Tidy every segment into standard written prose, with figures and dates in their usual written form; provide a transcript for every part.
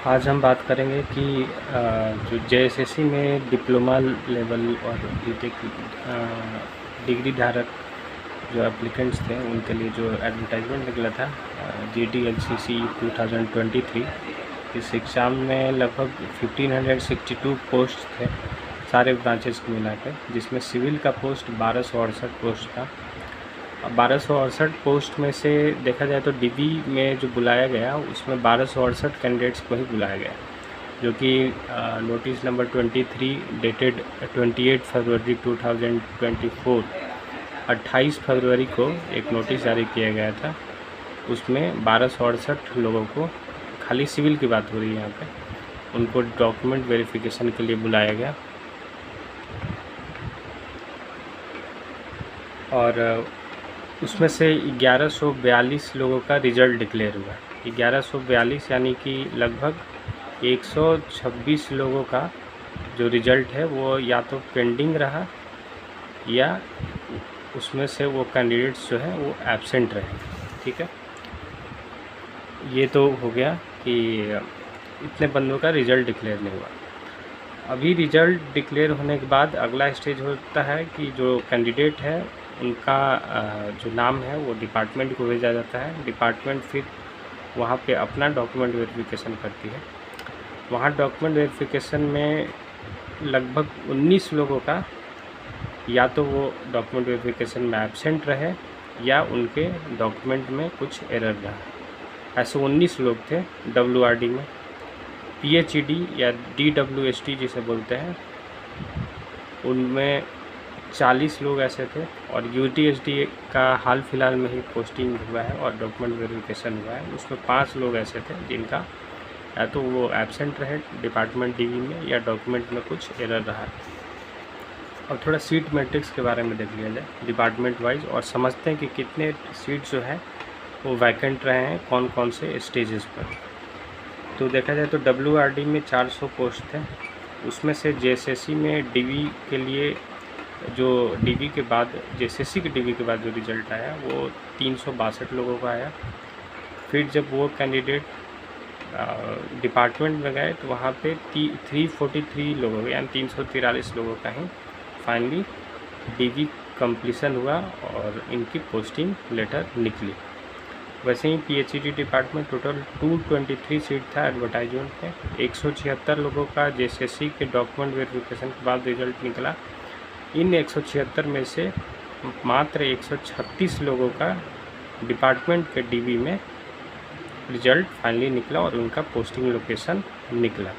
आज हम बात करेंगे कि जो जेएसएससी में डिप्लोमा लेवल और बीटेक डिग्री धारक जो एप्लीकेंट्स थे उनके लिए जो एडवर्टाइजमेंट निकला था GDLCC 2023, इस एग्ज़ाम में लगभग 1562 पोस्ट थे सारे ब्रांचेस को मिला के, जिसमें सिविल का पोस्ट 1268 पोस्ट था। 1268 पोस्ट में से देखा जाए तो डीबी में जो बुलाया गया उसमें 1268 कैंडिडेट्स को ही बुलाया गया, जो कि नोटिस नंबर 23 डेटेड 28 फरवरी 2024 28 फरवरी को एक नोटिस जारी किया गया था। उसमें 1268 लोगों को, खाली सिविल की बात हो रही है यहाँ पे, उनको डॉक्यूमेंट वेरिफिकेशन के लिए बुलाया गया। और उसमें से 1142 लोगों का रिज़ल्ट डिक्लेयर हुआ। 1142 यानी कि लगभग 126 लोगों का जो रिज़ल्ट है वो या तो पेंडिंग रहा या उसमें से वो कैंडिडेट्स जो है वो एब्सेंट रहे। ठीक है, ये तो हो गया कि इतने बंदों का रिज़ल्ट डिक्लेयर नहीं हुआ। अभी रिज़ल्ट डिक्लेयर होने के बाद अगला स्टेज होता है कि जो कैंडिडेट है उनका जो नाम है वो डिपार्टमेंट को भेजा जाता है। डिपार्टमेंट फिर वहाँ पे अपना डॉक्यूमेंट वेरिफिकेशन करती है। वहाँ डॉक्यूमेंट वेरिफिकेशन में लगभग 19 लोगों का या तो वो डॉक्यूमेंट वेरिफिकेशन में एब्सेंट रहे या उनके डॉक्यूमेंट में कुछ एरर रहा। ऐसे 19 लोग थे WRD में। PHED या DWST जिसे बोलते हैं उनमें 40 लोग ऐसे थे, और UTSD का हाल फिलहाल में ही पोस्टिंग हुआ है और डॉक्यूमेंट वेरिफिकेशन हुआ है। उसमें 5 लोग ऐसे थे जिनका या तो वो एब्सेंट रहे डिपार्टमेंट DV में या डॉक्यूमेंट में कुछ एरर रहा। और थोड़ा सीट मैट्रिक्स के बारे में देख लिया जाए डिपार्टमेंट वाइज, और समझते हैं कि कितने सीट जो है वो वैकेंट रहे हैं कौन कौन से स्टेजेस पर। तो देखा जाए तो WRD में 400 पोस्ट थे। उसमें से JSSC में DV के लिए जो DV के बाद JSSC के DV के बाद जो रिज़ल्ट आया वो 362 लोगों का आया। फिर जब वो कैंडिडेट डिपार्टमेंट में गए तो वहाँ पे 343 लोगों यानी 343 लोगों का ही फाइनली DV कंप्लीसन हुआ और इनकी पोस्टिंग लेटर निकली। वैसे ही PHED डिपार्टमेंट टोटल 223 सीट था एडवर्टाइजमेंट में। 176 लोगों का JSSC के डॉक्यूमेंट वेरिफिकेशन के बाद रिज़ल्ट निकला। इन 176 में से मात्र 136 लोगों का डिपार्टमेंट के DV में रिज़ल्ट फाइनली निकला और उनका पोस्टिंग लोकेशन निकला।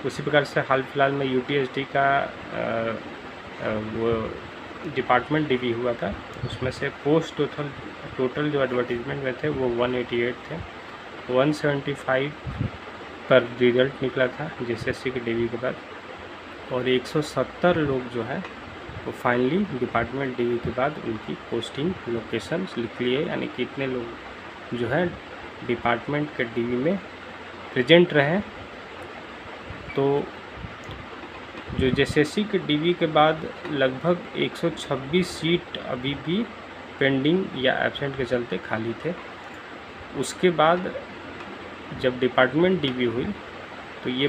उसी प्रकार से हाल फिलहाल में UTSD का वो डिपार्टमेंट DV हुआ था। उसमें से पोस्ट टोटल जो एडवर्टीजमेंट में थे वो 188 थे। 175 पर रिज़ल्ट निकला था JSSC के DV के बाद, और 170 लोग जो है वो फाइनली डिपार्टमेंट DV के बाद उनकी पोस्टिंग लोकेशन लिख लिए, यानी कि इतने लोग जो है डिपार्टमेंट के DV में प्रेजेंट रहे। तो जो JSSC के DV के बाद लगभग 126 सीट अभी भी पेंडिंग या एब्सेंट के चलते खाली थे। उसके बाद जब डिपार्टमेंट DV हुई तो ये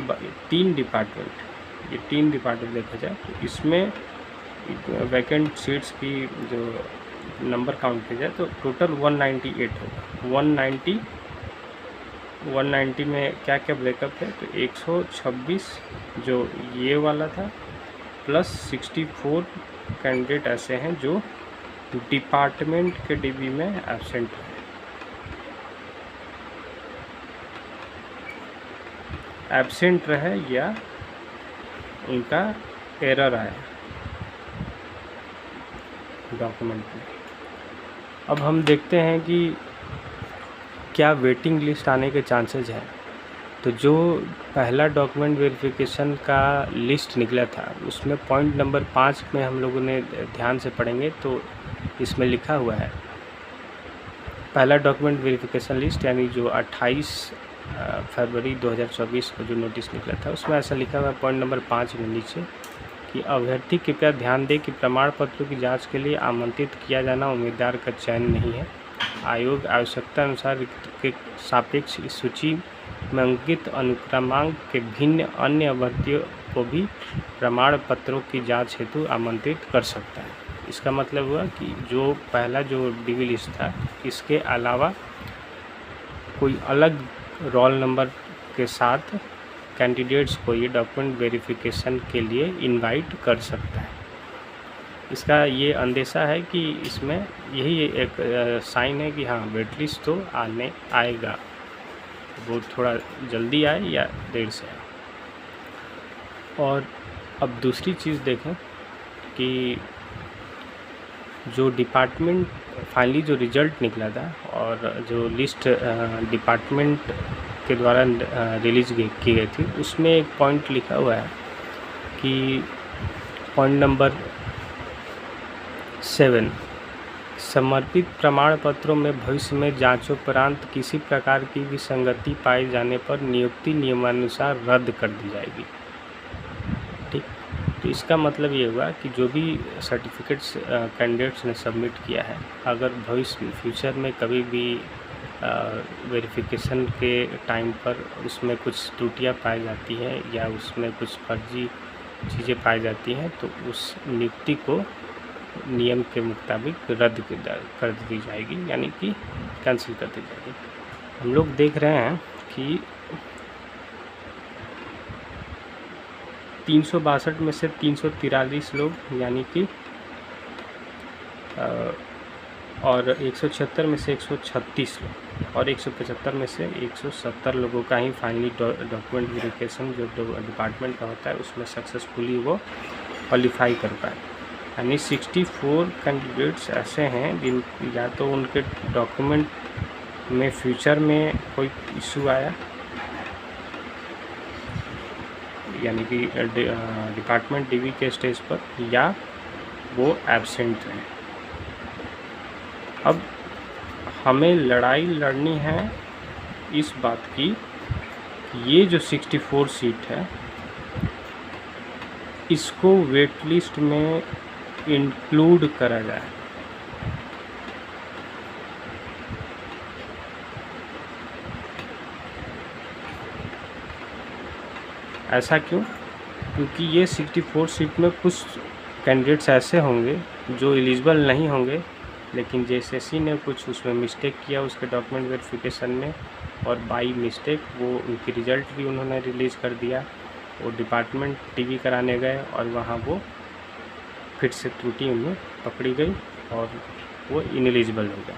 3 डिपार्टमेंट देखा जाए तो इसमें वैकेंट सीट्स की जो नंबर काउंट किया जाए तो टोटल 198 होगा। 190 में क्या क्या ब्रेकअप है तो 126 जो ये वाला था प्लस 64 कैंडिडेट ऐसे हैं जो डिपार्टमेंट के DV में एब्सेंट है। एब्सेंट रहे या उनका एरर आया डॉक्यूमेंट में। अब हम देखते हैं कि क्या वेटिंग लिस्ट आने के चांसेस हैं। तो जो पहला डॉक्यूमेंट वेरिफिकेशन का लिस्ट निकला था उसमें पॉइंट नंबर 5 में हम लोगों ने ध्यान से पढ़ेंगे तो इसमें लिखा हुआ है पहला डॉक्यूमेंट वेरिफिकेशन लिस्ट, यानी जो 28 फरवरी 2024 को जो नोटिस निकला था उसमें ऐसा लिखा हुआ है पॉइंट नंबर 5 में नीचे कि अभ्यर्थी कृपया ध्यान दें कि प्रमाण पत्रों की जांच के लिए आमंत्रित किया जाना उम्मीदवार का चयन नहीं है। आयोग आवश्यकता अनुसार के सापेक्ष इस सूची में अंकित अनुक्रमांक के भिन्न अन्य अभ्यर्थियों को भी प्रमाण पत्रों की जांच हेतु आमंत्रित कर सकता है। इसका मतलब हुआ कि जो पहला जो डीवी लिस्ट था, इसके अलावा कोई अलग रोल नंबर के साथ कैंडिडेट्स को ये डॉक्यूमेंट वेरिफिकेशन के लिए इनवाइट कर सकता है। इसका ये अंदेशा है कि इसमें यही एक साइन है कि हाँ, वेट लिस्ट तो आएगा, वो थोड़ा जल्दी आए या देर से आए। और अब दूसरी चीज़ देखें कि जो डिपार्टमेंट फाइनली जो रिज़ल्ट निकला था और जो लिस्ट डिपार्टमेंट के द्वारा रिलीज की गई थी, उसमें एक पॉइंट लिखा हुआ है कि पॉइंट नंबर 7, समर्पित प्रमाण पत्रों में भविष्य में जांचोपरांत किसी प्रकार की विसंगति पाए जाने पर नियुक्ति नियमानुसार रद्द कर दी जाएगी। ठीक, तो इसका मतलब ये हुआ कि जो भी सर्टिफिकेट्स कैंडिडेट्स ने सबमिट किया है, अगर भविष्य फ्यूचर में कभी भी वेरिफिकेशन के टाइम पर उसमें कुछ त्रुटियां पाई जाती हैं या उसमें कुछ फर्जी चीज़ें पाई जाती हैं, तो उस नियुक्ति को नियम के मुताबिक रद्द कर दी जाएगी, यानी कि कैंसिल कर दी जाएगी। हम लोग देख रहे हैं कि 362 में से 343 लोग, यानी कि और 176 में से 136 लोग और 175 में से 170 लोगों का ही फाइनली डॉक्यूमेंट वेरिफिकेशन जो डिपार्टमेंट का होता है उसमें सक्सेसफुली वो क्वालिफाई कर पाए। यानी 64 कैंडिडेट्स ऐसे हैं जिन या तो उनके डॉक्यूमेंट में फ्यूचर में कोई इशू आया, यानी कि डिपार्टमेंट डीवी के स्टेज पर, या वो एब्सेंट हैं। अब हमें लड़ाई लड़नी है इस बात की कि ये जो 64 सीट है इसको वेट लिस्ट में इंक्लूड करा जाए। ऐसा क्यों? क्योंकि ये 64 सीट में कुछ कैंडिडेट्स ऐसे होंगे जो एलिजिबल नहीं होंगे, लेकिन जेएसएससी ने कुछ उसमें मिस्टेक किया उसके डॉक्यूमेंट वेरिफिकेशन में, और बाई मिस्टेक वो उनकी रिज़ल्ट भी उन्होंने रिलीज़ कर दिया। वो डिपार्टमेंट टीवी कराने गए और वहाँ वो फिर से त्रुटि उन्हें पकड़ी गई और वो इनएलिजिबल हो गया।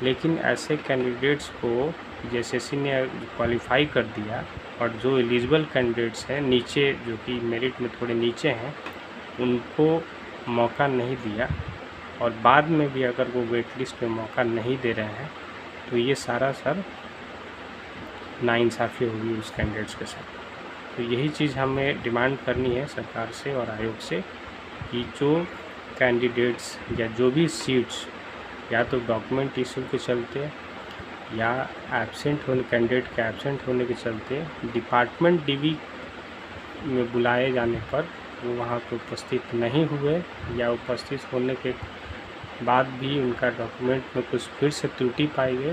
लेकिन ऐसे कैंडिडेट्स को जेएसएससी ने क्वालिफाई कर दिया, और जो एलिजिबल कैंडिडेट्स हैं नीचे, जो कि मेरिट में थोड़े नीचे हैं, उनको मौका नहीं दिया, और बाद में भी अगर वो वेट लिस्ट में मौका नहीं दे रहे हैं तो ये सारा सर नाइंसाफ़ी होगी उस कैंडिडेट्स के साथ। तो यही चीज़ हमें डिमांड करनी है सरकार से और आयोग से कि जो कैंडिडेट्स या जो भी सीट्स या तो डॉक्यूमेंट इशू के चलते या एब्सेंट होने, कैंडिडेट के एब्सेंट होने के चलते डिपार्टमेंट डीवी में बुलाए जाने पर वो वहाँ पे उपस्थित नहीं हुए, या उपस्थित होने के बाद भी उनका डॉक्यूमेंट में कुछ फिर से त्रुटि पाई गई,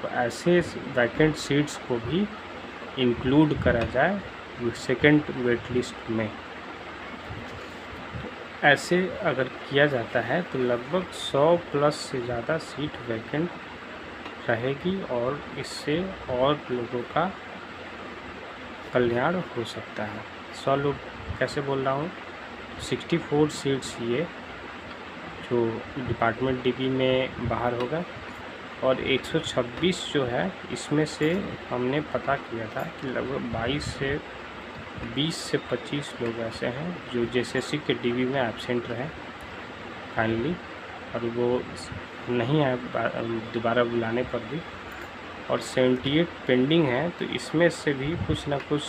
तो ऐसे वैकेंट सीट्स को भी इंक्लूड करा जाए सेकंड वेट लिस्ट में। ऐसे अगर किया जाता है तो लगभग 100+ से ज़्यादा सीट वैकेंट रहेगी, और इससे और लोगों का कल्याण हो सकता है। 100 लोग कैसे बोल रहा हूँ, 64 सीट्स ये जो डिपार्टमेंट डीवी में बाहर होगा, और 126 जो है इसमें से हमने पता किया था कि लगभग 20 से 25 लोग ऐसे हैं जो जेएसएससी के डीवी में एब्सेंट रहे फाइनली, और वो नहीं आए दोबारा बुलाने पर भी, और 78 पेंडिंग हैं। तो इसमें से भी कुछ ना कुछ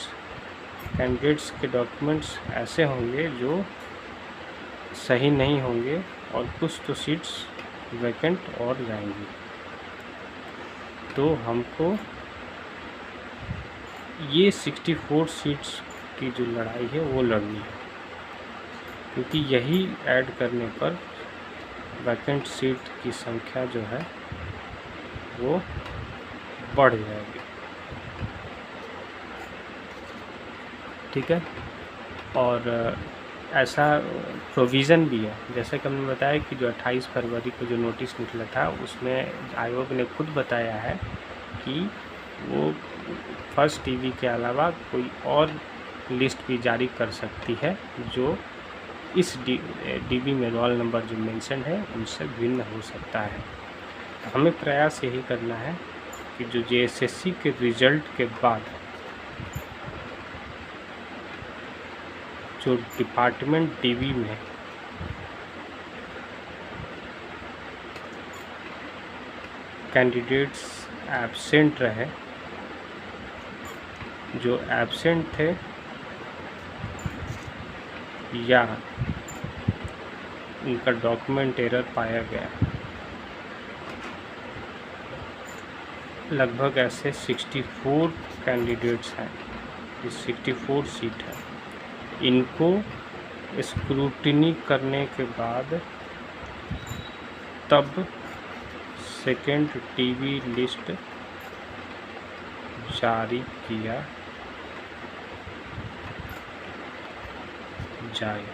कैंडिडेट्स के डॉक्यूमेंट्स ऐसे होंगे जो सही नहीं होंगे, और कुछ तो सीट्स वैकेंट और जाएंगी। तो हमको ये 64 सीट्स की जो लड़ाई है वो लड़नी है, क्योंकि यही ऐड करने पर वैकेंट सीट की संख्या जो है वो बढ़ जाएगी। ठीक है। और ऐसा प्रोविज़न भी है, जैसे कि हमने बताया कि जो 28 फरवरी को जो नोटिस निकला था उसमें आयोग ने खुद बताया है कि वो फर्स्ट टीवी के अलावा कोई और लिस्ट भी जारी कर सकती है जो इस डीबी में रोल नंबर जो मेंशन है उनसे भिन्न हो सकता है। हमें प्रयास यही करना है कि जो जेएसएससी के रिजल्ट के बाद जो डिपार्टमेंट डीबी में कैंडिडेट्स एब्सेंट रहे, जो एब्सेंट थे या उनका डॉक्यूमेंट एरर पाया गया, लगभग ऐसे 64 कैंडिडेट्स हैं, ये 64 सीट है। इनको स्क्रूटिनी करने के बाद तब सेकेंड टीवी लिस्ट जारी किया जाए।